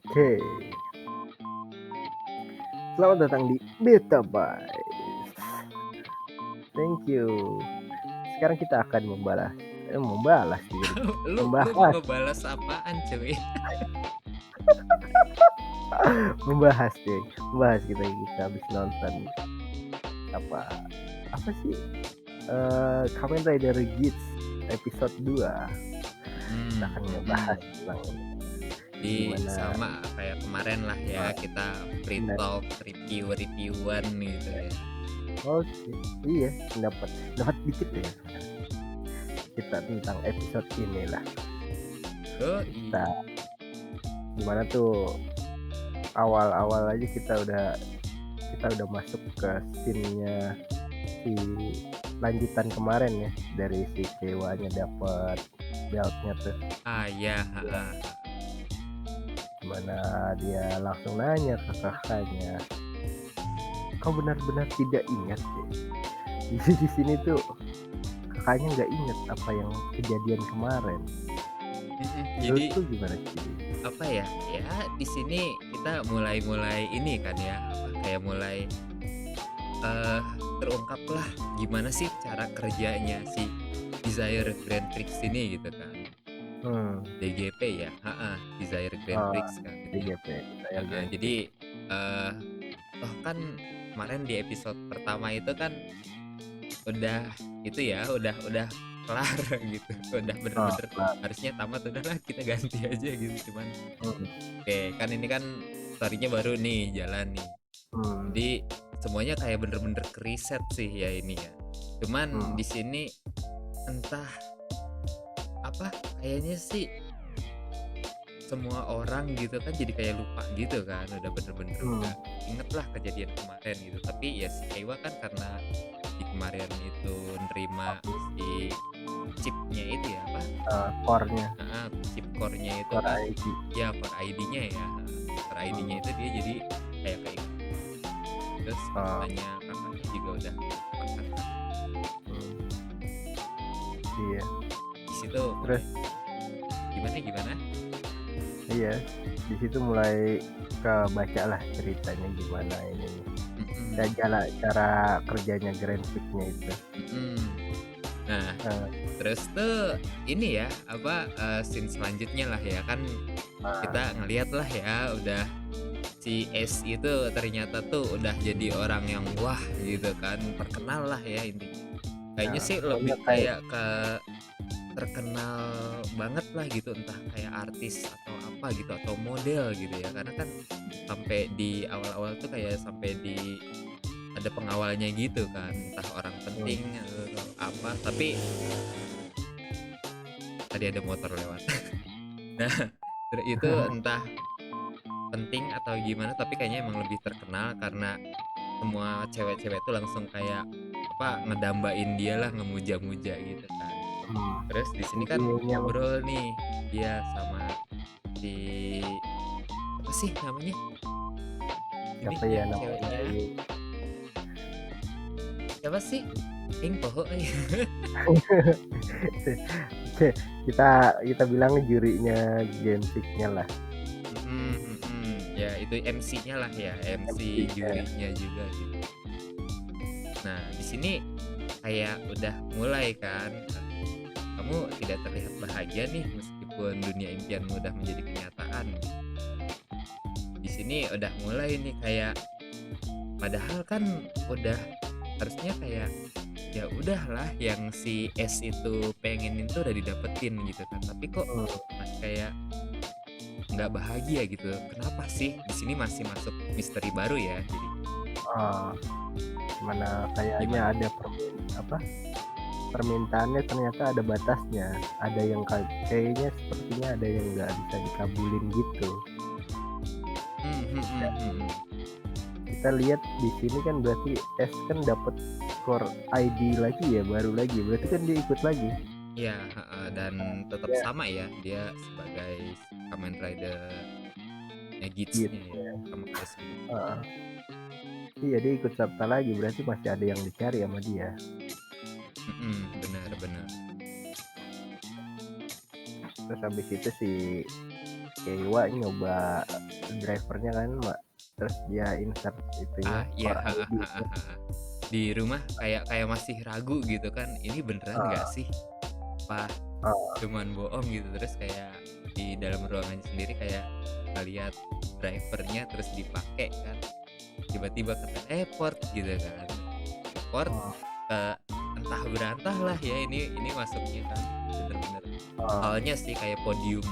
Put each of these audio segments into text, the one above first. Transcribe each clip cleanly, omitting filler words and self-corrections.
Oke, selamat datang di Beta Bites. Thank you. Sekarang kita akan membalas juga, Lu mau membahas, ngebalas apaan cuy? membahas deh, membahas kita habis nonton apa apa sih Kamen Rider Geats episode 2. Kita Mhm akan mhm. ngebahas tentang gimana Sama kayak kemarin lah ya, uh, kita free benar. talk, review-reviewan gitu ya. Oke, iya, dapat dapat dikit ya kita tentang episode inilah. Kita Yoi. gimana tuh awal-awal aja kita udah masuk ke scene-nya si lanjutan kemarin ya, dari si Kewanya dapat belt-nya tuh, Ah, ya, ya, heeh. gimana dia langsung nanya ke kakaknya, "Kau benar-benar tidak ingat ya?" Di sini tuh kakaknya nggak ingat apa yang kejadian kemarin. Menurut Jadi lu gimana sih? apa ya, ya di sini kita mulai ini kan ya, apa, kayak mulai, eee, terungkaplah gimana sih cara kerjanya si Desire Grand Prix ini gitu kan. Hmm, DGP ya? Heeh, Desire Grand oh, Prix kan gitu. DGP, Dial Heeh, Grand jadi, Prix. eee, toh kan kemarin di episode pertama itu kan udah itu ya, udah kelar gitu, udah Oh, bener-bener kelar. harusnya tamat, udahlah kita ganti aja gitu, cuman Hmm, oke, kan ini kan story-nya baru nih jalan nih. hmm, Jadi semuanya kayak bener-bener ke-riset sih ya ini ya. Cuman hmm, di sini entah apa, kayaknya sih semua orang gitu kan jadi kayak lupa gitu kan, udah bener-bener hmm. nggak inget lah kejadian kemarin gitu. Tapi ya si Keiwa kan karena di kemarin itu nerima si chipnya itu ya, apa, Core-nya, heeh, chip core-nya itu Core kan, ID. ya core ID-nya ya, core ID-nya Hmm, itu dia jadi kayak keinget. Terus oh, katanya kakaknya juga udah melupakan kan. hmm, iya. Di situ Terus mulai gimana gimana? iya, di situ mulai kebacalah ceritanya gimana ini, Mhm, cara kerjanya Grand Prix-nya itu. mhm. Nah, Heeh, terus tuh ini ya, apa, scene selanjutnya lah ya, kan kita heeh, ngeliat lah ya, udah si Ace itu ternyata tuh udah jadi orang yang wah gitu kan, terkenal lah ya intinya. Kayaknya sih pokoknya lebih kayak kayak ke terkenal banget lah gitu, entah kayak artis atau apa gitu, atau model gitu ya. Karena kan sampai di awal-awal tuh kayak sampai ada pengawalnya gitu kan, entah orang penting hmm, atau apa, tapi tadi ada motor lewat. Nah, itu entah penting atau gimana, tapi kayaknya emang lebih terkenal karena semua cewek-cewek tuh langsung kayak apa, ngedambain dia lah, ngemuja-muja gitu kan. hmm. Terus di sini kan Intinya ngobrol nih dia sama si apa sih namanya? Ini siapa ya yang namanya, ceweknya siapa sih? Aing poho euy. kita kita bilang jurinya Grand Prix-nya lah, Mhm mhm. Ya itu MC-nya lah ya, MC MC-nya. jurinya juga gitu. Nah, di sini kayak udah mulai kan, kamu tidak terlihat bahagia nih meskipun dunia impianmu udah menjadi kenyataan gitu. Di sini udah mulai nih kayak padahal kan udah harusnya kayak ya udahlah yang si S itu pengenin tuh udah didapetin gitu kan. Tapi kok Hmm. masih kayak nggak bahagia gitu. Kenapa sih? Di sini masih masuk misteri baru ya. Jadi Oh, mana kayaknya gimana? ada permintaannya ternyata ada batasnya. Ada yang kayaknya sepertinya ada yang nggak bisa dikabulin gitu. Mhm Ya, mhm mhm. kita lihat di sini kan berarti S kan dapat core ID lagi ya, baru lagi. Berarti kan dia ikut lagi. Iya, heeh, dan tetap Ya, sama ya, dia sebagai Kamen Rider Negits-nya gitu. ya, sama kayak sebelumnya. Heeh. Iya, dia ikut serta lagi, berarti masih ada yang dicari sama dia. Mhm, bener bener. Terus habis itu si Keiwa nyoba drivernya kan terus dia insert itunya Iya, core ID-nya. di rumah kayak kayak masih ragu gitu kan, ini beneran nggak Heeh, sih? Apa heeh, cuman bohong gitu, terus kayak di dalam ruangannya sendiri kayak ngeliat drivernya terus dipakai kan, tiba-tiba keteleport gitu kan, teleport heeh, ke entah berantah lah ya, ini masuknya kan bener-bener heeh. awalnya sih kayak podium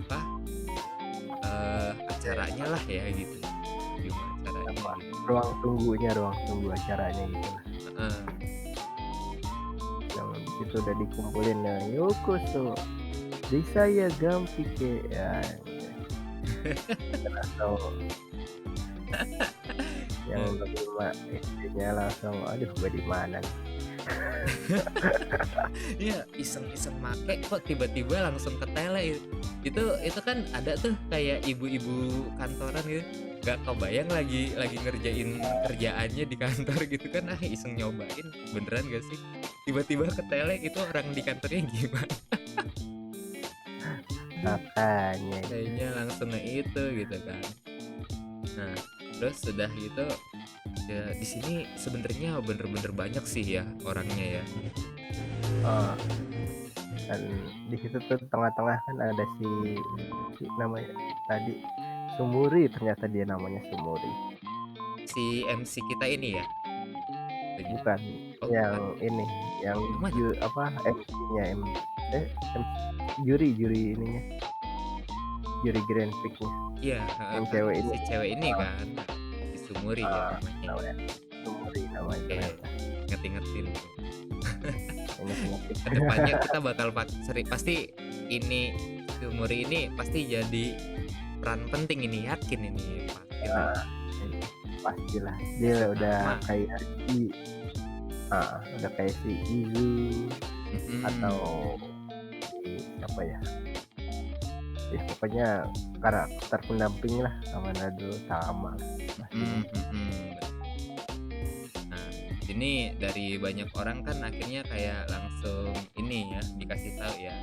apa acaranya lah ya gitu, podium acaranya Apa, gitu. ruang tunggu acaranya gitu lah, Heeh. yang di situ udah dikumpulin ya, "Yokoso Desaya Gampike," ya langsung yang Nah, berlima istrinya langsung, "Aduh gua di mana nih?" iya iseng-iseng make kok tiba-tiba langsung ketele. Itu kan ada tuh kayak ibu-ibu kantoran gitu, nggak kebayang lagi ngerjain kerjaannya di kantor gitu kan, iseng nyobain beneran gak sih tiba-tiba ketele, itu orang di kantornya gimana. Makanya itu. Kayaknya langsung itu gitu kan. Nah, terus sudah gitu ya di sini sebenarnya bener-bener banyak sih ya orangnya ya. Heeh, dan di situ tuh tengah-tengah kan ada si namanya tadi Sumuri, ternyata dia namanya Sumuri. Si MC kita ini ya, itunya. Bukan, Oh yang bukan, ini, yang yang mana? apa, MC-nya eh, M juri ininya, juri Grand Prix-nya, Iya, heeh, yang kan cewek ini. si cewek ini Heeh, kan, si Sumuri ya heeh, namanya ya. namanya Sumuri namanya Oke, ternyata, inget-ingetin tuh. inget-inget. Kedepannya kita bakal pasti ini Sumuri ini pasti jadi peran penting ini, yakin ini pasti nih. Heeh, pastilah. Kasih Dia udah nama. kayak si udah kayak si Izu atau Mhm, si siapa ya, ya pokoknya karakter pendamping lah sama Nado Tama lah pastinya. mhm, mhm. Nah, ini dari banyak orang kan akhirnya kayak langsung ini ya, dikasih tahu ya,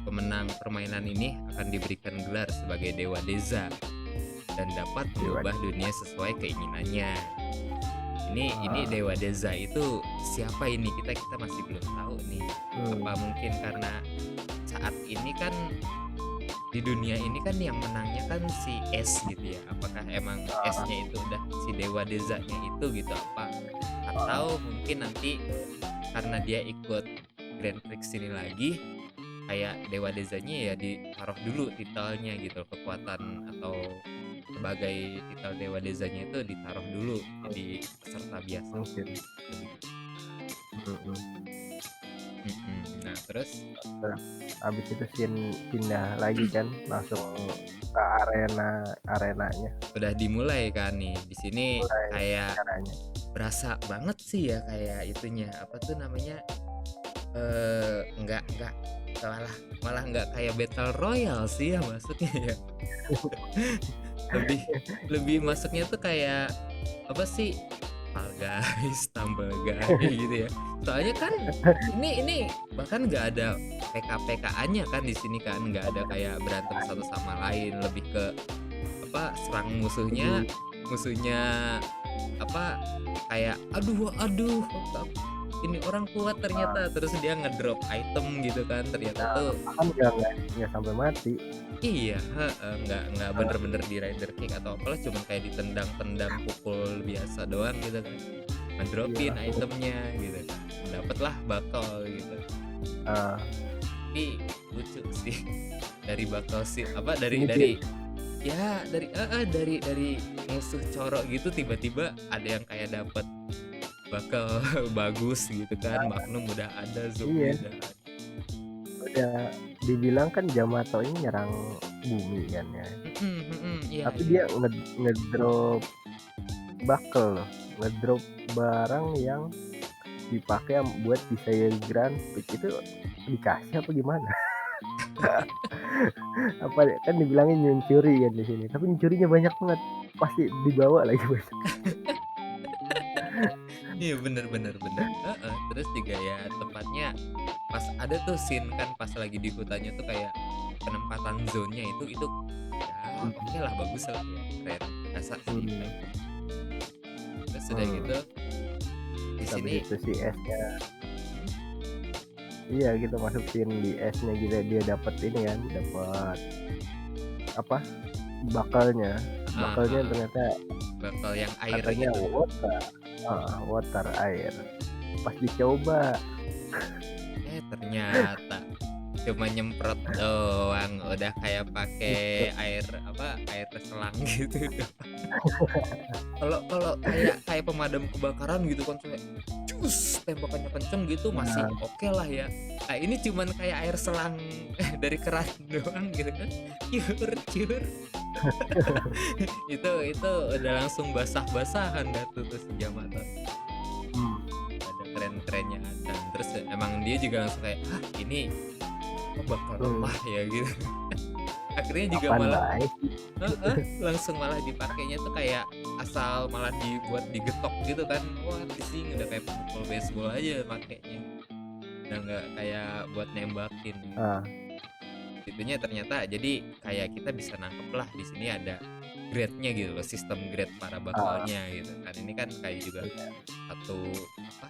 pemenang permainan ini akan diberikan gelar sebagai Dewa Deza dan dapat Dewa mengubah dunia sesuai keinginannya. Ini heeh, Dewa Deza itu siapa ini? Kita masih belum tahu nih. Apa mmm, mungkin karena saat ini kan di dunia ini kan yang menangnya kan si S gitu ya. Apakah emang heeh, S-nya itu udah si Dewa Dezanya itu gitu apa? heeh, Atau mungkin nanti karena dia ikut Grand Prix ini lagi, kayak Dewa Dezanya ya ditaruh dulu titelnya gitu, kekuatan atau sebagai titel Dewa Dezanya itu ditaruh dulu jadi peserta biasa mungkin, begitu. mhm. Nah terus Terus habis itu pindah lagi kan langsung ke arenanya, udah dimulai kan nih di sini, mulai kayak acaranya. berasa banget sih ya kayak itunya apa tuh namanya, nggak malah malah nggak kayak battle royale sih ya masuknya ya. Lebih lebih masuknya tuh kayak apa sih, Fall Guys, Tumble Guys gitu ya. Soalnya kan ini bahkan nggak ada PK-PKAN-nya kan di sini kan, nggak ada kayak berantem satu sama lain, lebih ke apa, serang musuhnya, Jadi musuhnya apa, kayak aduh aduh ini orang kuat ternyata, terus dia ngedrop item gitu kan, ternyata tuh bahkan nggak sampai mati. iya, heeh, nggak Heeh, bener-bener di rider kick atau apalah, cuman kayak ditendang-tendang pukul biasa doang gitu kan, iya ngedropin langsung, itemnya gitu kan, dapatlah bakal gitu. eee, Tapi lucu sih dari bakal sih apa, dari ini dia ya dari musuh corok gitu tiba-tiba ada yang kayak dapet bakal bagus gitu kan, Magnum udah ada, Zombie iya, udah ada. udah dibilang kan Yamato ini nyerang bumi kan ya, Mhm, mhm, iya tapi iya. dia ngedrop buckle loh, ngedrop barang yang dipakai buat Visaya Grand Prix itu dikasih apa gimana? Apa kan dibilangin nyuncuri kan di sini, tapi nyuncurinya banyak banget, pasti dibawa lagi banyak. Iya bener bener bener, heeh, terus juga ya tempatnya pas ada tuh scene kan pas lagi di hutannya tuh kayak penempatan zone-nya itu ya oke lah, bagus lah ya, keren, berasa sih Hmm. baik. Terus udah Hmm. gitu di Habis sini itu si esnya, hmm, iya kita masukin di esnya gitu, dia dapat ini kan, dapat apa, bakalnya. heeh Bakalnya heeh, ternyata bakal yang air katanya itu. water, water, air. Pas dicoba, Ternyata cuma nyemprot doang udah kayak pakai air apa, air selang gitu doang. Kalau kalau kayak pemadam kebakaran gitu kan, kayak cus tembakannya kenceng gitu masih nah, oke lah ya. Nah ini cuman kayak air selang dari keran doang gitu kan, ciur ciur. Itu udah langsung basah-basahan dah tuh si Jamaah. mmm, Ada keren-kerennya Adam, terus emang dia juga langsung kayak, "Hah ini kok bakal mmm, lemah ya?" Gitu. Akhirnya juga apaan malah bae sih. heeh, langsung malah dipakainya tuh kayak asal malah dibuat digetok gitu kan. Wah pusing udah kayak pemukul baseball aja makainya, udah nggak kayak buat nembakin gitu. Ah, Itunya ternyata jadi kayak kita bisa nangkep lah di sini ada grade-nya gitu loh, sistem grade para ah, bakalnya gitu kan. Ini kan kayak juga iya, satu apa,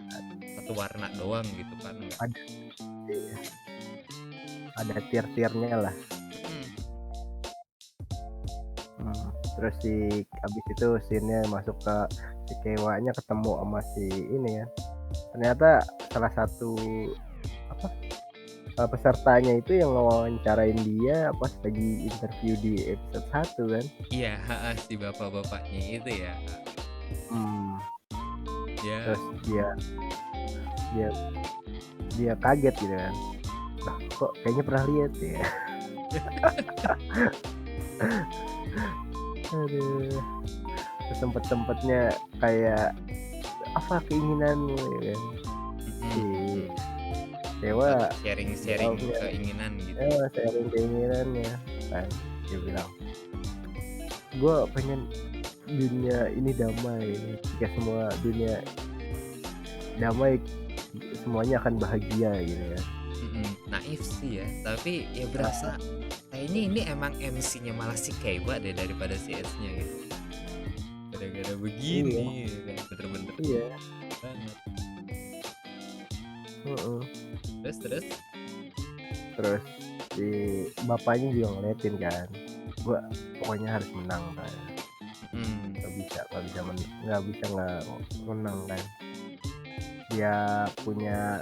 satu warna doang gitu kan, enggak ada, iya, ada tier-tiernya lah. mhm, Terus si abis itu scene-nya masuk ke si Kewanya ketemu sama si ini ya, ternyata salah satu apa, pesertanya itu yang ngewawancarain dia pas lagi interview di episode 1 kan. iya, heeh, si bapak-bapaknya itu ya, Mmm, dia terus dia dia dia kaget gitu kan, "Lah kok kayaknya pernah lihat ya?" Aduh, sempet-sempetnya kayak, "Apa keinginanmu?" Ya kan. Si mhm mhm, buat Dewa sharing-sharing jawabnya, keinginan gitu ya. sharing keinginannya kan, dia bilang, "Gua pengen dunia ini damai, ketika semua dunia damai, semuanya akan bahagia," gitu kan. Naif sih ya, tapi ya Heeh, berasa kayaknya ini emang MC-nya malah si Keiwa deh daripada si S-nya gitu. Gara-gara iya, begini ya kan, bener-bener iya, banget. heeh. Terus? Terus si bapaknya juga ngeliatin kan, "Gua pokoknya harus menang," katanya. Mhm, Nggak bisa nggak menang kan. Dia punya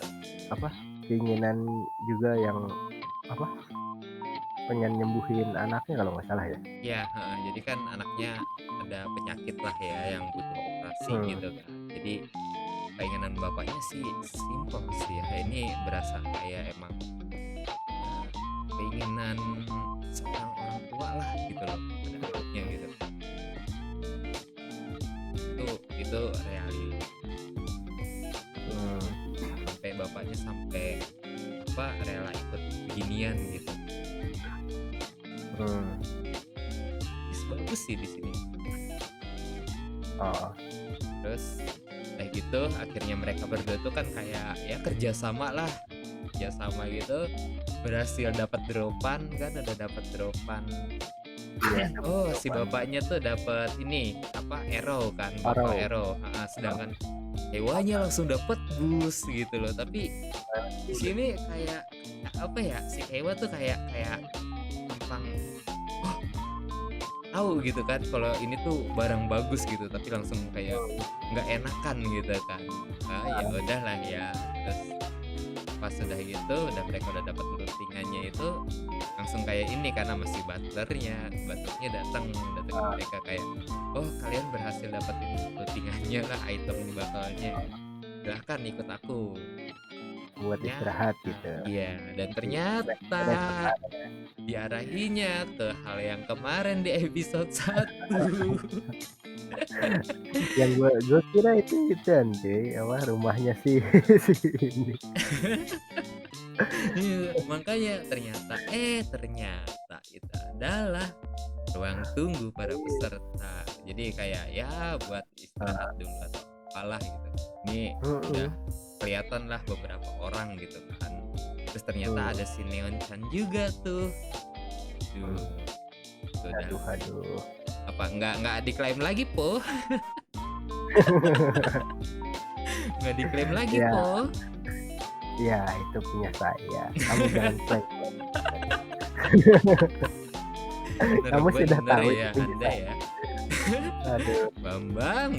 apa, keinginan juga yang apa, pengen nyembuhin anaknya kalau nggak salah ya. iya, heeh, jadi kan anaknya ada penyakit lah ya yang butuh operasi Hmm. gitu kan. Jadi keinginan bapaknya sih simpel sih ya, ini berasa kayak emang ya keinginan seorang orang tua lah gitu loh pada anaknya gitu. Itu Hmm. sampai bapaknya sampai apa, rela ikut beginian gitu. Hmm. Bagus sih di sini. Oh. Terus kayak gitu akhirnya mereka berdua tuh kan kayak ya kerjasama lah, kerjasama gitu berhasil dapat dropan kan, udah dapat dropan. Iya, dapat Oh si jawaban. bapaknya tuh dapat ini apa, arrow kan, bakal Arrow. arrow, heeh, sedangkan hewanya langsung dapat boost gitu loh. Tapi di sini kayak apa ya, si Ewa tuh kayak kayak tampang tahu gitu kan kalau ini tuh barang bagus gitu, tapi langsung kayak nggak enakan gitu kan. Ah ya udahlah ya. Terus pas udah gitu, udah mereka udah dapat lootingannya itu langsung kayak ini karena masih butlernya datang ke mereka kayak, oh kalian berhasil dapetin lootingannya lah, item bakalnya, silahkan ikut aku. Buat istirahat Ternyata gitu. iya, dan Di ternyata ada tekanan. diarahinya ke hal yang kemarin di episode 1. Yang gua kira itu ituan cuy, apa, rumahnya si si ini. Iya, makanya ternyata itu adalah ruang tunggu para peserta. Jadi kayak ya buat istirahat Ah, dulu atau apalah gitu. Ini udah mhm, kelihatan lah beberapa orang gitu kan. Terus ternyata mmm, ada si Neon Chan juga tuh. Tuh. mmm. gitu dah. Aduh, aduh. Apa nggak diklaim lagi po? Nggak diklaim lagi Ya, po? ya itu punya saya. Kamu jangan klaim. Bener Kamu sudah bener tahu itu ya punya Anda saya. ya. Aduh. Bambang.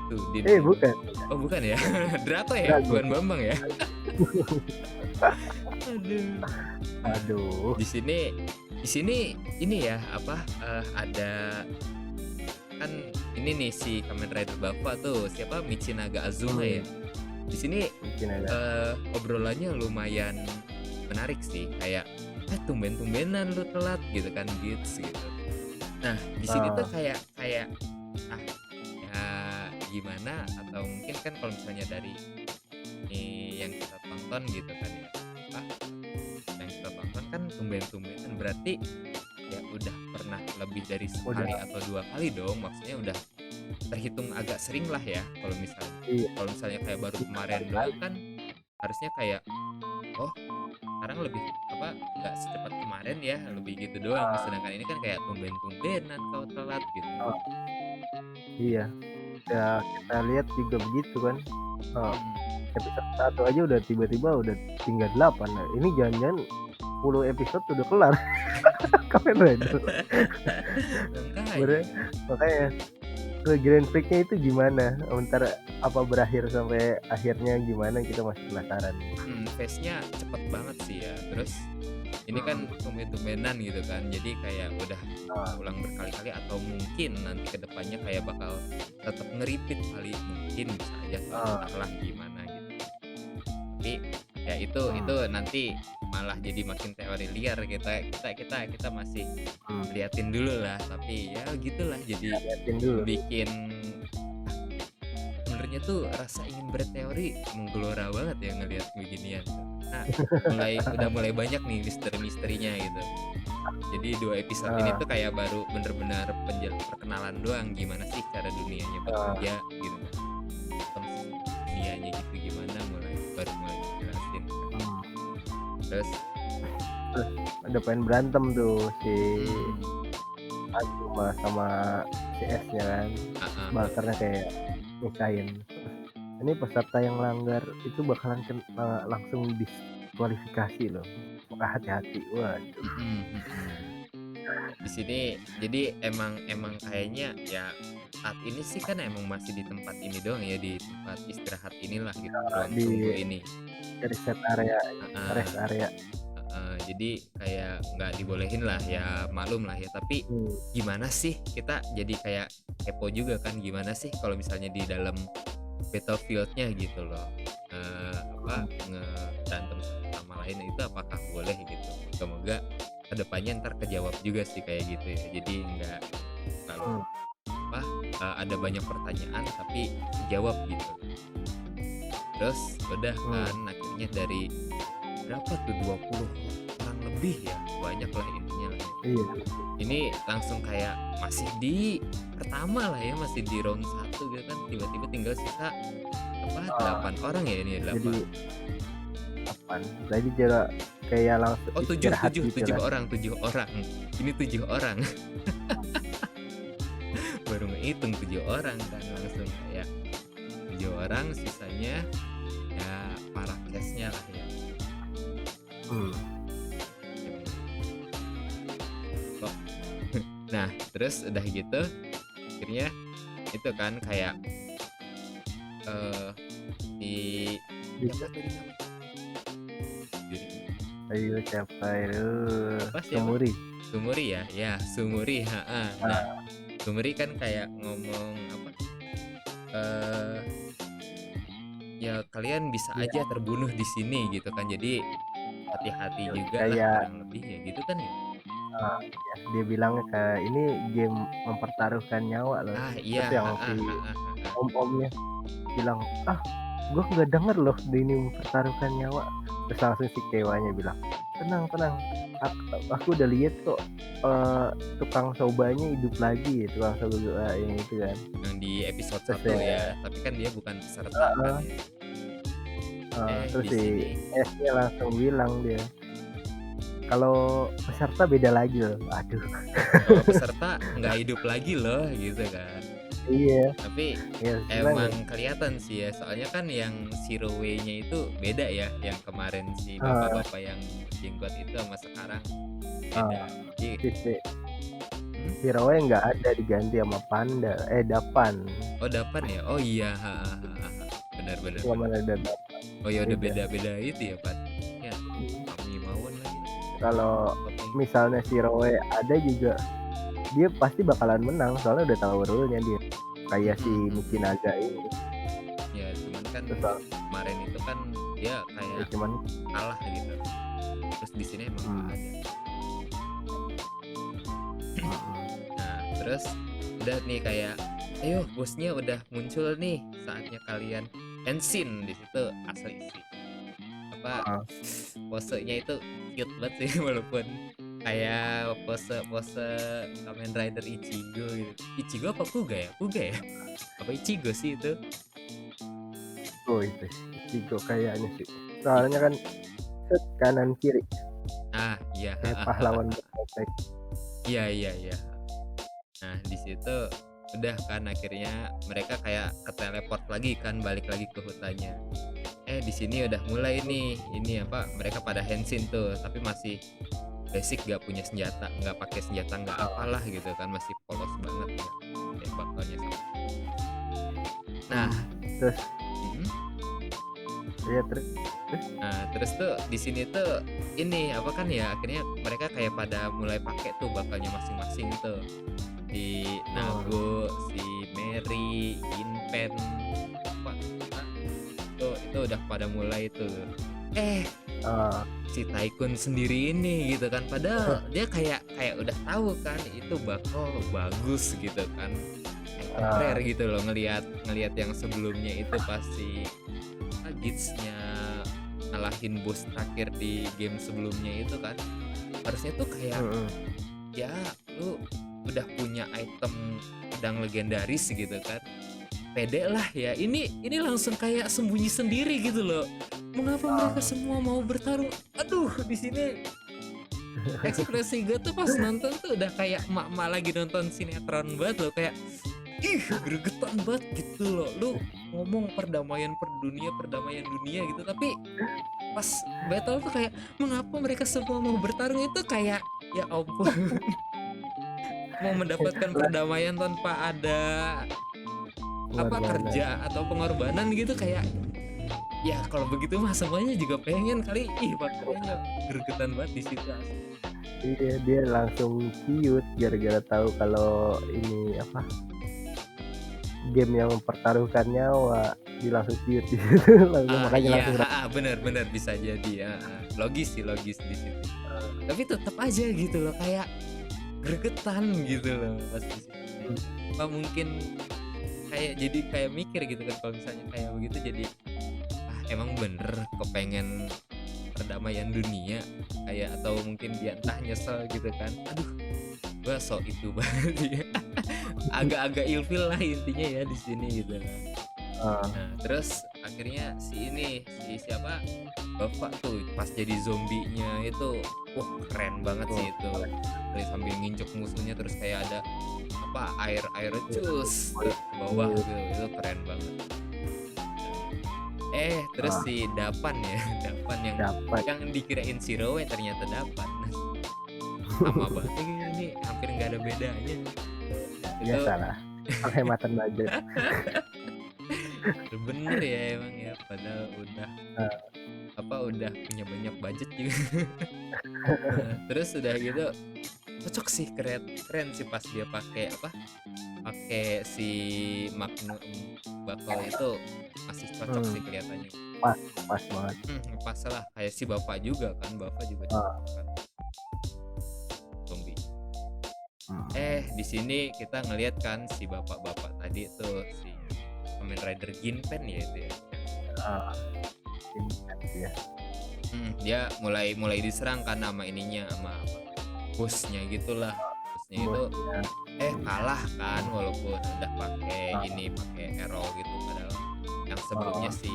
Tuh Din. Bukan. Oh bukan ya? Drato ya, Enggak, bukan Bambang ya. Aduh. Aduh. Di sini ini ya apa ada kan ini nih si Kamen Rider Baffa tuh siapa Michinaga Azuma ya. Di sini Mungkin ada. obrolannya lumayan menarik sih kayak tumben-tumbenan lu telat gitu kan Gits gitu. Nah di sini tuh kayak ya gimana atau mungkin kan kalau misalnya dari ini yang kita tonton gitu kan ya apa yang kita tonton kan tumben-tumbenan berarti ya udah pernah lebih dari sekali atau 2 kali dong, maksudnya udah terhitung agak sering lah ya kalau misalnya. Iya. Kalau misalnya kayak baru kemarin doang kan harusnya kayak oh sekarang lebih apa nggak secepat kemarin ya lebih gitu doang, sedangkan ini kan kayak tumben-tumbenan kau telat gitu. Iya. Ya kita lihat juga begitu kan. Episode 1 aja udah tiba-tiba udah tinggal 8. Nah, ini jangan-jangan 10 episode udah kelar. Kamen Rider. Makanya Grand Prix-nya itu gimana? Antara apa berakhir sampai akhirnya gimana kita masih penasaran. Pace-nya cepet banget sih ya. Terus ini kan tumben-tumbenan gitu kan. Jadi kayak udah ulang berkali-kali atau mungkin nanti kedepannya kayak bakal tetap nge-repeat kali, mungkin bisa aja salah gimana gitu. Tapi ya itu nanti malah jadi makin teori liar kita masih liatin dulu lah, tapi ya gitulah jadi bikin sebenarnya tuh rasa ingin berteori menggelora banget ya ngelihat beginian. Nah, udah mulai banyak nih misteri-misterinya gitu. Jadi 2 episode ini tuh kayak baru bener-bener perkenalan doang gimana sih cara dunianya bekerja gitu kan. Dunianya gitu gimana baru mulai dijelasin. Terus ada pengen berantem tuh si Azuma sama si S-nya kan. Bakarnya kayak nikahin. Ini peserta yang langgar itu bakalan langsung diskualifikasi loh. Maka hati-hati. Waduh. Di sini jadi emang kayaknya ya saat ini sih kan emang masih di tempat ini doang ya, di tempat istirahat inilah gitu, ruang tunggu ini. Rest area. Jadi kayak nggak dibolehin lah ya, maklum lah ya, tapi gimana sih kita jadi kayak kepo juga kan gimana sih kalau misalnya di dalam battlefield-nya gitu loh, ngeberantem sama lain itu apakah boleh gitu. Semoga kedepannya ntar kejawab juga sih kayak gitu ya, jadi nggak lalu ada banyak pertanyaan tapi dijawab gitu. Terus udah kan akhirnya dari berapa tuh 20 orang lebih ya, banyak lah intinya lah. Iya. Ini langsung kayak masih di pertama lah ya, masih di round 1 gitu kan, tiba-tiba tinggal sisa 8 orang ya ini 8. Jadi 8. Jadi jarak kayak langsung 7 orang. Ini 7 orang. Baru ngehitung 7 orang kan, langsung kayak 7 orang, sisanya ya para case-nya lah ya. Nah terus udah gitu akhirnya itu kan kayak siapa tadi namanya? Ayo siapa itu? Sumuri ya Sumuri. Nah Sumuri kan kayak ngomong apa? Ya kalian bisa aja terbunuh di sini gitu kan, jadi hati-hati juga lah kurang lebih ya gitu kan ya. Dia bilang kayak ini game mempertaruhkan nyawa loh. Iya. Yang si om-omnya bilang gue nggak denger loh ini mempertaruhkan nyawa. Terus langsung si Kewanya bilang tenang aku udah lihat kok tukang sobanya hidup lagi, tukang soba yang itu kan yang di episode 1 ya, tapi kan dia bukan peserta kan ya. Terus si S-nya langsung bilang dia Kalau peserta beda lagi loh. Aduh. Kalau peserta nggak hidup lagi loh gitu kan. Iya, Tapi ya senang emang ya. kelihatan sih ya, soalnya kan yang Zero Way-nya itu beda ya, yang kemarin si Heeh, bapak-bapak yang jenggot itu sama sekarang heeh. beda. Jadi hmm? Si Rowe nggak ada, diganti sama Panda, Dapan. Oh Dapan ya? Oh iya, ha, ha, ha, ha. Benar benar benar. Zaman ada Dapan, Oh ya udah beda. beda-beda itu ya Pak. Ya, Kami Mawon lagi. Kalau Topeng. misalnya si Rowe ada juga, dia pasti bakalan menang soalnya udah tahu rule-nya dia. Kayak si Mm-mm. Michinaga ini. Ya cuman kan Terus kemarin itu kan dia ya kayak cuman kalah gitu. Terus di sini emang nggak hmm, ada. mm, Nah, terus udah nih kayak ayo bosnya udah muncul nih, saatnya kalian ensin. Di situ asli sih. Apa heeh. posenya itu cute banget sih walaupun kayak pose-pose Kamen Rider Ichigo gitu. Ichigo apa Kuga ya? Kuga ya? Apa Ichigo sih itu? Oh itu Ichigo kayaknya sih. Soalnya kan set kanan kiri Ah, iya. kayak pahlawan berkepek. Iya, iya, iya. Nah, di situ udah kan akhirnya mereka kayak keteleport lagi kan, balik lagi ke hutannya. Di sini udah mulai nih, ini apa mereka pada Henshin tuh, tapi masih basic, gak punya senjata, nggak pakai senjata, nggak apalah gitu kan, masih polos banget ya kayak bakalnya sama. Nah, Terus mm, ya terus nah terus tuh di sini tuh ini apa kan ya akhirnya mereka kayak pada mulai pakai tuh bakalnya masing-masing tuh. Si oh, Nago, si Mary, Inpen, apa itu udah pada mulai tuh. Eh eh, si Tycoon sendiri ini gitu kan, padahal dia kayak kayak udah tahu kan itu bakal bagus gitu kan, item rare eh, gitu loh, ngelihat ngelihat yang sebelumnya itu pasti gitsnya ngalahin bos terakhir di game sebelumnya itu kan, harusnya tuh kayak mm, ya lu udah punya item pedang legendaris gitu kan, pede lah ya. Ini langsung kayak sembunyi sendiri gitu loh, mengapa mereka eh, semua mau bertarung. Aduh, di sini ekspresi gue tuh pas nonton tuh udah kayak emak-emak lagi nonton sinetron banget loh, kayak ih gregetan banget gitu loh. Lu ngomong perdamaian dunia gitu, tapi pas battle tuh kayak mengapa mereka semua mau bertarung, itu kayak ya ampun. Mau mendapatkan lah perdamaian tanpa ada apa pengorbanan. kerja atau pengorbanan gitu, kayak ya kalau begitu mah semuanya juga pengen kali. Ih makanya gregetan banget di situ asli. Iya dia langsung ciut gara-gara tahu kalau ini apa game yang mempertaruhkan nyawa, dia langsung ciut di situ langsung Ah makanya iya, langsung benar benar bisa jadi ya. Logis sih, logis di situ. Tapi tetap aja gitu loh, kayak gregetan gitu loh pas di situ. Apa mungkin kayak jadi kayak mikir gitu kan, kalau misalnya kayak begitu jadi emang bener kepengen perdamaian dunia kayak, atau mungkin dia entah nyesel gitu kan. Aduh, gua sok itu banget ya. Agak-agak ilfil lah intinya ya di sini gitu kan. eh, Nah, terus akhirnya si ini si siapa? Bapak tuh pas jadi zombinya itu wah keren banget tuh sih itu. Terus sambil nginjek musuhnya terus kayak ada apa air cus ke bawah gitu. Itu keren banget. Terus ah, si Dapan ya, Dapan dapat yang dikirain si Rowe ternyata Dapan. Sama banget ini, hampir nggak ada bedanya. Itu biasa lah penghematan budget. bener ya emang ya, padahal udah Eh, apa udah punya banyak budget juga. Nah, terus udah gitu cocok sih, keren keren sih pas dia pakai apa, pakai si Magnum bakal itu, masih cocok sih hmm, kelihatannya. pas pas banget. Pas lah kayak si bapak juga kan, bapak juga Ah, cocok kan zombie. hmm, Di sini kita ngelihat kan si bapak-bapak tadi tuh, si Kamen Rider Ginpen ya itu ya. ah, ini kan dia Dia mulai mulai diserang kan sama ininya, sama apa, bosnya gitulah. Bosnya itu bosnya. kalah kan, walaupun udah pakai Ah, ini, pakai arrow gitu, padahal yang sebelumnya ah, si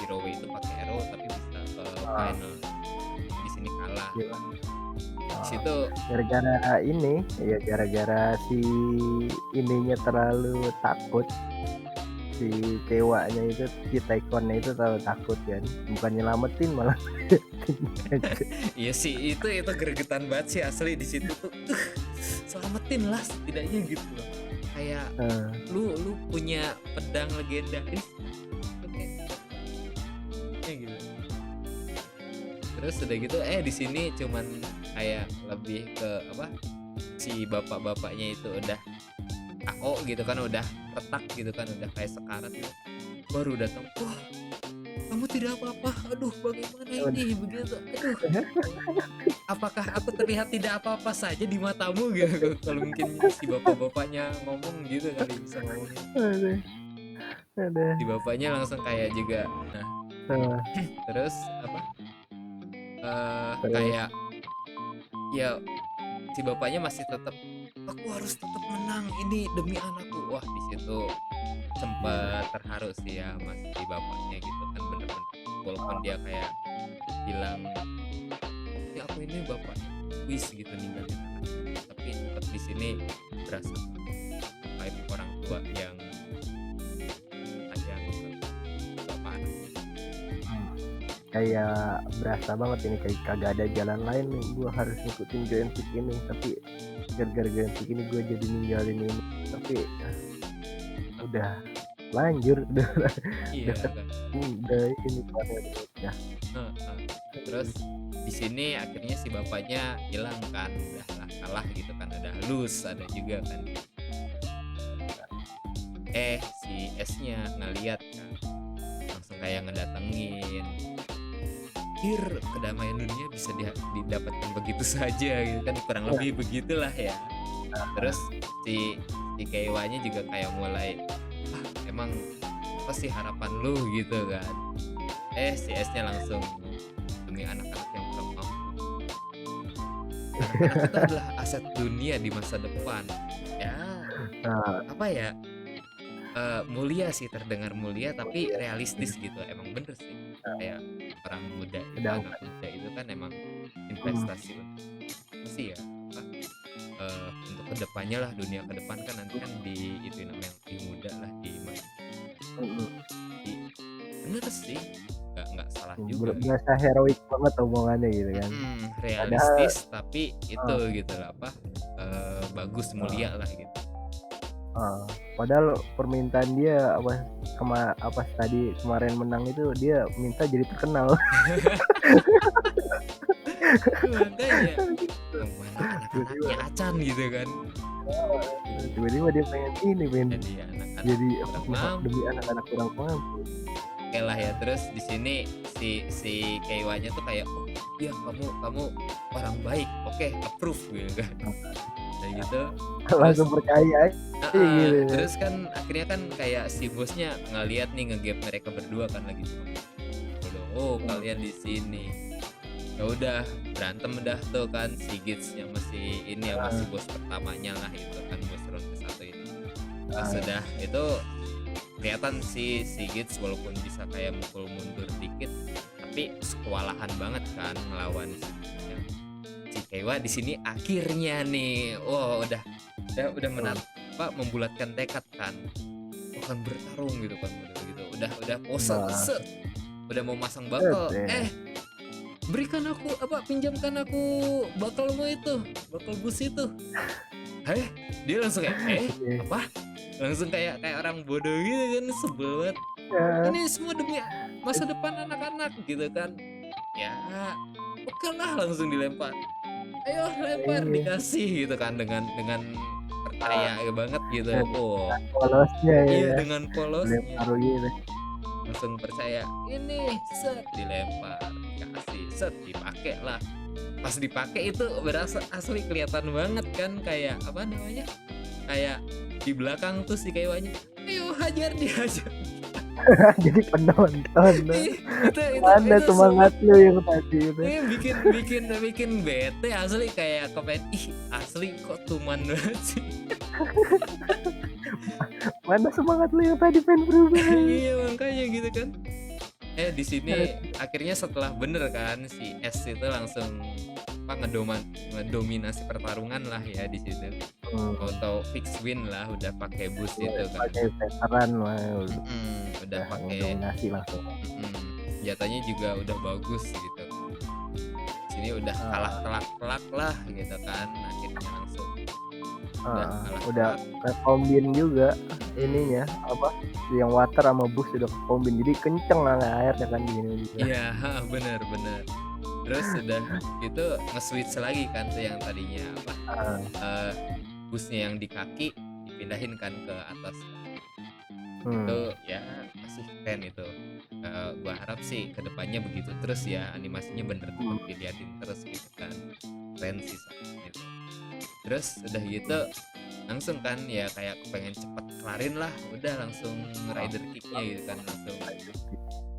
Rowe itu pakai arrow tapi bisa ke ah, final. Di sini kalah kalah. Gimana? Di Oh, situ gara-gara ini, ya gara-gara si ininya terlalu takut, si ceweknya itu, si Taikonnya itu terlalu takut kan, bukan nyelamatin malah aja. iya sih itu gregetan banget sih asli di situ tuh. Selamatin lah setidaknya gitu loh. Kayak Heeh, lu punya pedang legendaris oke ya gitu. Terus udah gitu di sini cuman kayak lebih ke apa, si bapak-bapaknya itu udah KO gitu kan, udah retak gitu kan, udah kayak sekarat gitu, baru datang, wah kamu tidak apa-apa, aduh bagaimana ini begitu, aduh apakah aku terlihat tidak apa-apa saja di matamu gitu. Kalau mungkin si bapak-bapaknya ngomong gitu kali, bisa ngomongin aduh, aduh, si bapaknya langsung kayak juga. Nah heeh, terus apa, terus kayak ya si bapaknya masih tetap, aku harus tetap menang ini demi anakku. Wah di situ iya, sempat terharu sih ya mas si bapaknya gitu kan, bener-bener walaupun dia kayak bilang ya aku ini bapak wis gitu ninggalin anak, tapi tetap di sini berasa vibe orang tua yang sayang ke bapak anak. kayak berasa banget ini, kayak kagak ada jalan lain nih, gua harus ngikutin Joystick ini, tapi gara-gara Joystick ini gua jadi ninggalin ini, tapi udah lanjur, Iya udah kan. udah ini banget ya. Heeh. Terus di sini akhirnya si bapaknya hilang kan, udah lah kalah gitu kan, ada lose ada juga kan. Si S-nya ngeliat kan, langsung kayak ngedatengin. Akhir kedamaian dunia bisa didapatkan begitu saja gitu kan, kurang lebih begitulah ya. Terus si si Keiwanya juga kayak mulai, emang apa sih harapan lu gitu kan. Si S-nya langsung, demi anak-anak yang kurang mampu, anak-anak itu adalah aset dunia di masa depan. Ya Nah, apa ya, mulia sih, terdengar mulia tapi realistis gitu, emang bener sih. Kayak orang muda itu, sedang anak muda itu kan emang investasi untuk sih ya apa, untuk kedepannya lah, dunia ke depan kan nanti kan di itu namanya lebih muda lah di di bener sih, nggak salah juga gitu. berasa heroik banget omongannya gitu kan. Padahal Realistis tapi itu eh, gitu lah apa, bagus mulia lah gitu. padahal permintaan dia apa tadi kemarin menang itu, dia minta jadi terkenal. Makanya mana Tiba-tiba anak-anaknya acan gitu kan, tiba-tiba dia pengen jadi anak-anak jadi apa, kurang mampu. demi anak-anak kurang mampu. Oke lah ya, terus di sini si Keiwanya tuh kayak, oh iya kamu orang baik, oke approve gitu kan, kayak gitu. Terus Langsung percaya aja gitu kan. terus kan akhirnya kan kayak si bosnya ngeliat nih, ngegap mereka berdua kan lagi cuma udah, oh kalian di sini, ya udah berantem dah tuh kan, si Gits yang masih ini, yang masih bos pertamanya lah itu kan, bos round ke-1 itu. Pas sudah itu kelihatan si Gits walaupun bisa kayak mukul mundur dikit, tapi kewalahan banget kan ngelawan si Keiwa. Di sini akhirnya nih, wow udah membulatkan tekad kan, akan bertarung gitu kan, udah pose Nah, set, udah mau masang bakal, ya. berikan aku apa, pinjamkan aku bakalmu itu, bakal bus itu. Dia langsung kayak apa, langsung kayak orang bodoh gitu kan, sebel banget. Ya, Ini semua demi masa depan anak-anak gitu kan. Ya oke lah, langsung dilempar, ayo lempar, ini dikasih gitu kan, dengan percaya banget gitu. Oh polosnya iya, ya, dengan polosnya lempar gitu. langsung percaya, ini set dilempar, dikasih set, dipakai lah. Pas dipakai itu berasa asli kelihatan banget kan, kayak apa namanya, kayak di belakang tuh si Keiwanya, ayo hajar dia aja. Jadi penonton mana itu semangat lu yang tadi itu. bikin bete asli, kayak kepengen, asli kok tuman banget sih. Mana semangat lu yang tadi pengen berubah. Iya makanya gitu kan, Di sini akhirnya setelah bener kan si S itu langsung ngedominasi pertarungan lah ya di situ. Hmm, Auto fix win lah udah pakai boost iya, itu kan. sebagai veteran mah Udah udah pakai ngedominasi langsung. senjatanya juga udah bagus gitu. Di sini udah kalah Ah, telak-telak lah gitu kan. Akhirnya langsung udah ah, kalah udah telak. ke-combine juga Mm-mm. ininya, apa, yang water sama boost udah ke-combine jadi kenceng lah airnya kan di sini juga. Iya, bener bener. Terus udah gitu nge-switch lagi kan tuh yang tadinya apa, Ah, eee, boost-nya yang di kaki dipindahin kan ke atas. Itu hmm, ya masih keren itu. Gua harap sih kedepannya begitu terus ya, animasinya bener tetep hmm, diliatin terus gitu kan. Keren sih itu. Terus udah gitu hmm. langsung kan ya kayak pengen cepet kelarin lah, udah langsung Ah, rider kick-nya gitu kan, langsung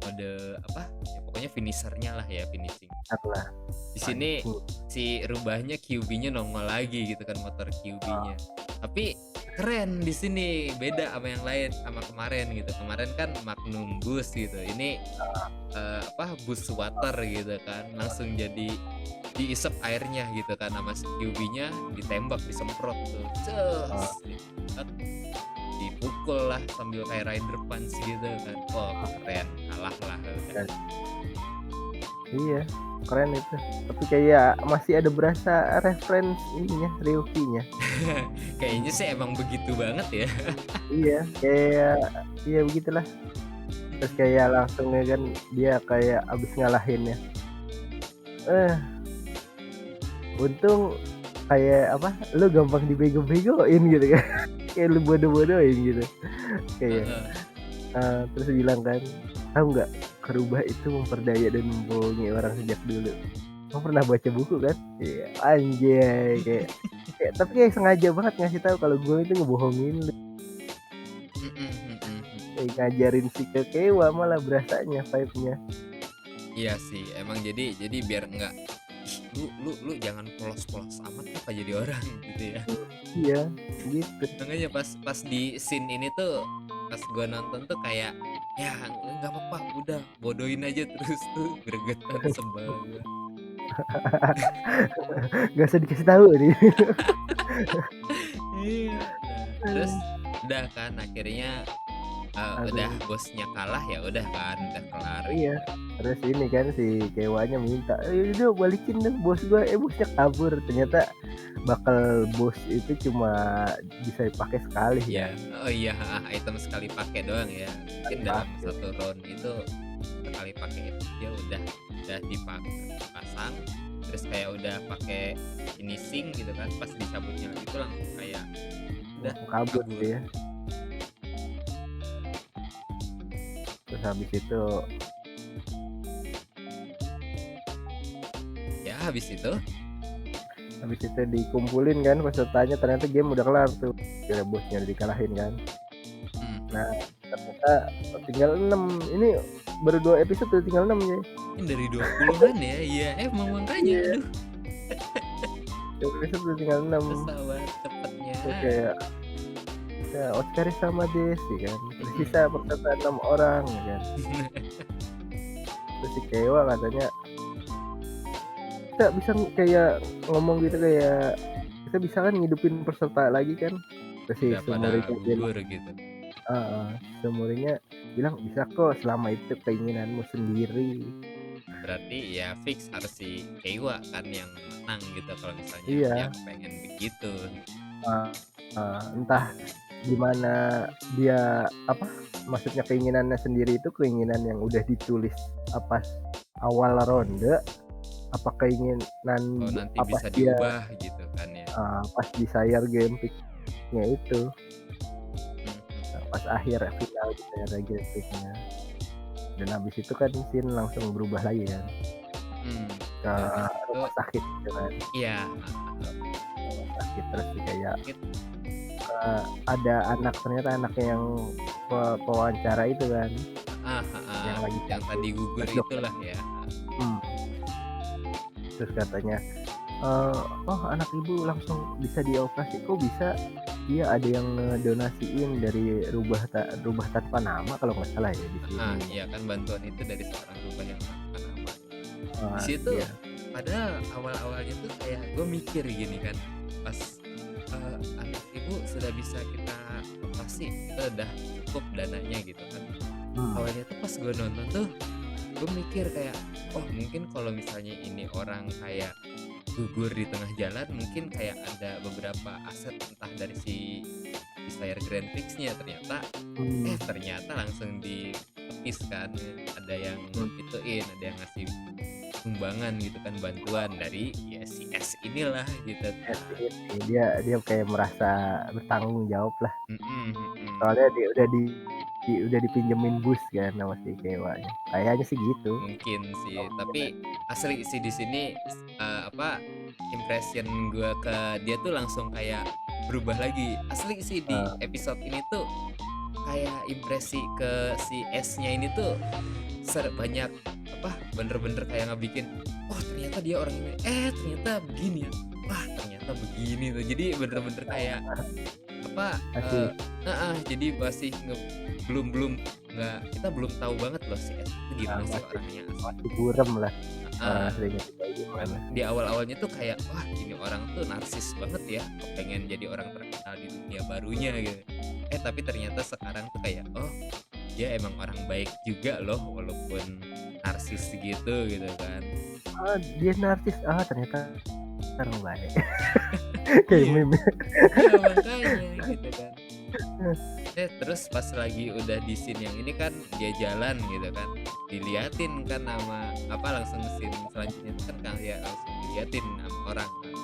mode apa, ya pokoknya finishernya lah ya, finishing. lah Di sini mancing. si rubahnya QB-nya nongol lagi gitu kan, motor QB-nya. Ah, Tapi keren di sini, beda sama yang lain, sama kemarin gitu. Kemarin kan Magnum Boost gitu. Ini apa Boost Water gitu kan. Langsung jadi diisep airnya gitu kan sama si QB-nya ditembak, disemprot tuh. Cus. ah, Gitu. Kan. Dipukul lah sambil kayak rider punch gitu kan. Oh, keren. Kalah lah udah. dan iya, keren itu. Tapi kayak masih ada berasa reference ininya, Ryuki-nya. Kayaknya sih emang begitu banget ya. Iya, kayak iya begitulah. Terus kayak langsung ya kan dia kayak abis ngalahinnya. Eh, untung kayak apa? Lu gampang dibego-begoin gitu kan. Kayak lu bodoh-bodohin gitu. Kayak Heeh. terus bilang kan, tahu nggak kerubah itu memperdaya dan membohongi orang sejak dulu. Kamu pernah baca buku kan? Iya, anjay kayak kayak tapi kayak sengaja banget ngasih tahu kalau gue itu ngebohongin lu. Mhm mhm mhm. Kayak ngajarin si kekewa malah berasanya vibe-nya. Iya sih, emang jadi biar enggak, "Ih, lu jangan polos-polos amat apa jadi orang," gitu ya. Iya, gitu. Makanya pas pas di scene ini tuh, pas gua nonton tuh kayak, ya nggak apa-apa, udah bodohin aja terus tuh, gregetan sebel gua. Gak usah dikasih tahu nih. Iya. Nah, terus udah kan akhirnya, udah Aduh, bosnya kalah ya udah kan, udah kelar iya. gitu. Terus ini kan si kewanya minta, udah balikin dong bos gua." Bosnya kabur. Ternyata bakal bos itu cuma bisa dipakai sekali Iya, kan. oh iya, heeh, item sekali pakai doang ya. Mungkin dalam Pakai. satu round itu sekali pakai itu dia udah dipasang, terus kayak udah pakai finishing gitu kan, pas dicabutnya lagi itu langsung kayak udah Langsung kabur kabur. dia. Terus Ya habis itu, habis itu dikumpulin kan pesertanya, ternyata game udah kelar tuh. Kira bosnya udah dikalahin kan. mhm, Nah, ternyata tinggal 6. Ini baru 2 episode tuh tinggal 6 ya. ini dari 20-an ya, iya emang makanya Iya, aduh 2 episode tuh tinggal 6. pesawat cepetnya. Terus kayak ya Oscar sama Desi kan. Tersisa Mhm. perkataan 6 orang ya kan. Terus si Kewa katanya, "Kita bisa kayak ngomong gitu kayak kita bisa kan ngidupin peserta lagi kan?" Terus si Udah pada Sumorinya bilang, gugur gitu. heeh, Sumorinya bilang, "Bisa kok selama itu keinginanmu sendiri." Berarti ya fix harus si Keiwa kan yang menang gitu kalau misalnya dia Iya, pengen begitu. eee entah gimana dia apa, maksudnya keinginannya sendiri itu keinginan yang udah ditulis pas awal ronde, apa keinginan Oh nanti apa bisa dia, diubah gitu kan ya. pas di sayar game pick-nya itu, Mhm mhm. pas akhir final di sayar game pick-nya. Dan habis itu kan scene langsung berubah lagi kan, Mhm. ke Udah habis itu rumah sakit gitu kan, iya, heeh heeh, rumah sakit terus kayak, sakit, ada anak, ternyata anaknya yang pewawancara itu kan, heeh heeh, yang lagi yang sakit. tadi gugur Terus dokter, itulah ya, heeh. hmm, terus katanya, "Oh anak ibu langsung bisa dioperasi, kok bisa?" Iya, ada yang ngedonasiin dari Rubah Tanpa Nama kalau nggak salah ya di sini. Iya kan bantuan itu dari seorang rubah yang tanpa nama. Di Ah, situ iya. padahal awal-awalnya tuh kayak gue mikir gini kan, pas anak ibu sudah bisa kita operasi, kita udah cukup dananya gitu kan. Hmm. Awalnya tuh pas gue nonton tuh gue mikir kayak, oh mungkin kalau misalnya ini orang kayak gugur di tengah jalan, mungkin kayak ada beberapa aset entah dari si layar Grand Prix-nya, Hmm. ternyata langsung ditepis kan, ada yang Hmm. ituin, ada yang ngasih sumbangan gitu kan, bantuan dari ya si S inilah gitu kan. ini dia dia kayak merasa bertanggung jawab lah. Mhm, mhm. Soalnya dia udah dipinjemin bus kan sama si Kewanya. Kayaknya sih gitu. Mungkin sih, Kemungkinan. tapi asli sih di sini impression gua ke dia tuh langsung kayak berubah lagi. Asli sih di Eee, episode ini tuh kayak impresi ke si S-nya ini tuh banyak bener-bener kayak ngebikin, oh ternyata dia orang ini, ternyata begini ya, wah ternyata begini tuh. Jadi bener-bener kayak apa masih jadi masih belum belum nggak, kita belum tahu banget loh si S itu gimana sih masih orangnya asli. masih buram lah orang Heeh. aslinya tuh kayak Kan gimana. di awal-awalnya tuh kayak, wah ini orang tuh narsis banget ya, pengen jadi orang terkenal di dunia barunya gitu. Tapi ternyata sekarang tuh kayak, oh dia emang orang baik juga loh walaupun narsis gitu kan. Dia narsis, ternyata orang baik. Kayak Iya, meme. iya makanya gitu kan. Terus pas lagi udah di scene yang ini kan dia jalan gitu kan, diliatin kan sama langsung scene selanjutnya itu kan kayak langsung diliatin sama orang kan.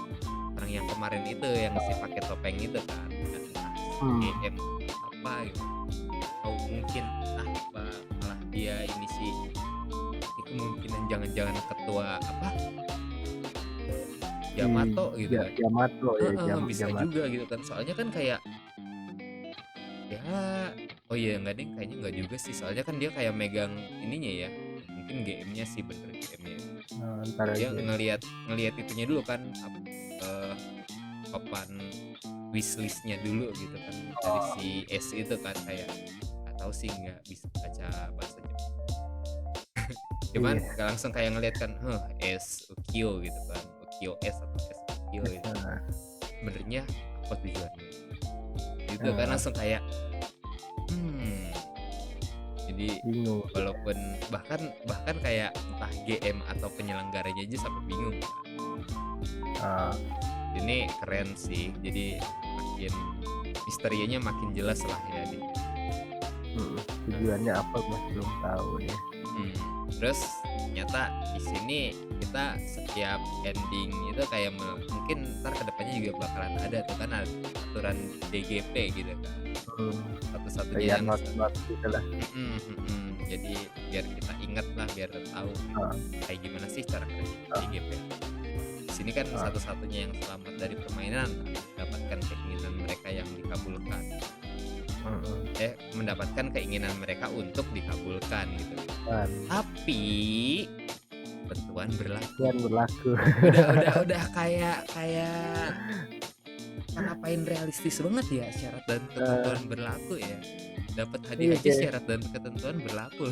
Orang yang kemarin itu yang si pakai topeng itu kan, entah Hmm. GM apa gitu. Atau mungkin apa malah dia ini sih, ini kemungkinan jangan-jangan ketua Si Yamato gitu kan. Yamato ya, Bisa Yamato. juga gitu kan. Soalnya kan kayak ya, oh iya enggak deh, kayaknya enggak juga sih. Soalnya kan dia kayak megang ininya ya. Mungkin GM-nya sih, bener GM-nya. Entar Dia aja. ngelihat ngelihat itunya dulu kan, eh, papan wishlist-nya dulu gitu kan dari Oh, si S itu kan, kayak nggak tahu sih, nggak bisa baca bahasa Jepang. Cuman iya. nggak langsung kayak ngelihat kan, S Ukyo gitu kan, Ukyo S atau S Ukyo gitu. Heeh, Sebenarnya apa tujuannya? Gitu kan heeh, langsung kayak, hmm. Jadi bingung kita. walaupun bahkan bahkan kayak entah GM atau penyelenggaranya aja sampai bingung kan. Eee, Ini keren sih. Jadi makin misterinya makin jelas lah ya di. Nah, tujuannya apa masih belum tahu ya. hmm. Terus ternyata di sini kita setiap ending itu kayak mungkin ntar kedepannya juga bakalan ada tuh kan, aturan DGP gitu kan. Mhm, Satu-satunya kayak yang not gitulah. Jadi biar kita ingat lah, biar tahu Heeh, kayak gimana sih cara kerja heeh, DGP. Di sini kan heeh, satu-satunya yang selamat dari permainan mendapatkan keinginan mereka yang dikabulkan. mhm, Mendapatkan keinginan mereka untuk dikabulkan gitu. kan, Tapi ketentuan berlaku. kan berlaku. Udah kayak kayak ngapain realistis banget ya, syarat dan Eee, ketentuan berlaku ya. Dapat hadiah iya aja kayak syarat dan ketentuan berlaku.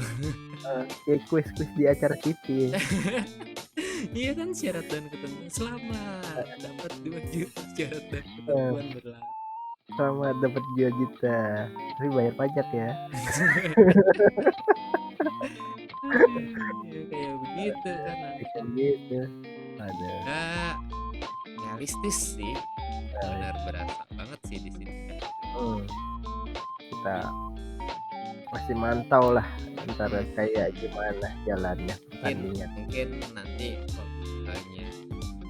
kayak kuis-kuis di acara TV. Iya kan, syarat dan ketentuan selamat dapat 2 juta, syarat dan Heeh, ketentuan berlaku. selamat dapat 2 juta, tapi bayar pajak ya. Aduh, ya kayak begitu kan Kayak langsung. gitu. Aduh, Ya, realistis sih. Benar realistis. berasa banget sih di sini. Mhm, kita Jadi, masih mantau lah entar mhm, kayak mhm. gimana jalannya Mungkin pertandingan. mungkin nanti kalau misalnya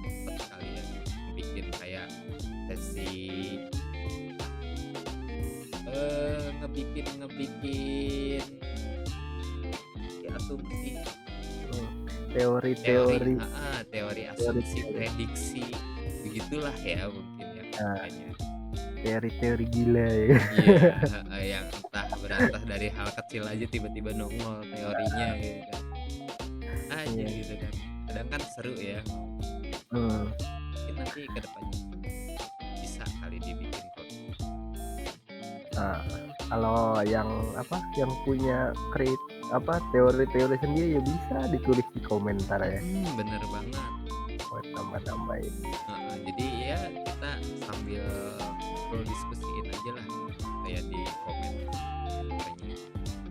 sempet kalian bikin kayak sesi, ngebikin ngebikin ya asumsi Mhm, teori, teori-teori teori asumsi teori-teori prediksi begitulah ya mungkin ya nah, katanya. teori-teori gila ya. Iya, yang entah berantah dari hal kecil aja tiba-tiba nongol teorinya gitu kan. Aja Iya, gitu kan. Kadang kan seru ya. mhm, Mungkin nanti ke depannya bisa kali dibikin kok. Nah, kalau yang apa, yang punya teori-teori sendiri ya bisa ditulis di komentar ya, Bener banget. buat nambah-nambahin. Jadi ya kita sambil ngobrol diskusiin aja lah, kayak di komen pokoknya.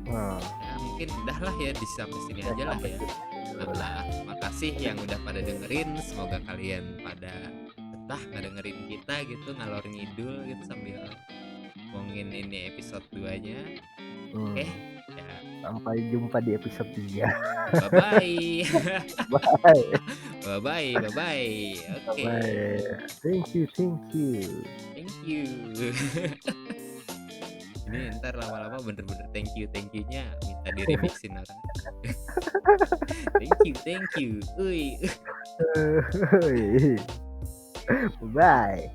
Nah, Ya mungkin udah lah ya di sampai sini ya aja lah sampai ya. situ dulu lah. Makasih yang udah pada dengerin, semoga kalian pada betah ngedengerin kita gitu ngalor ngidul gitu sambil ngomongin ini episode 2-nya. Hmm, Oke, ya sampai jumpa di episode 3. bye bye. Bye. Bye bye, bye bye. Oke. Bye. Thank you, thank you. Thank you. Ini ntar lama-lama bener-bener thank you-nya minta di remixin orang. Thank you. Uy. Bye.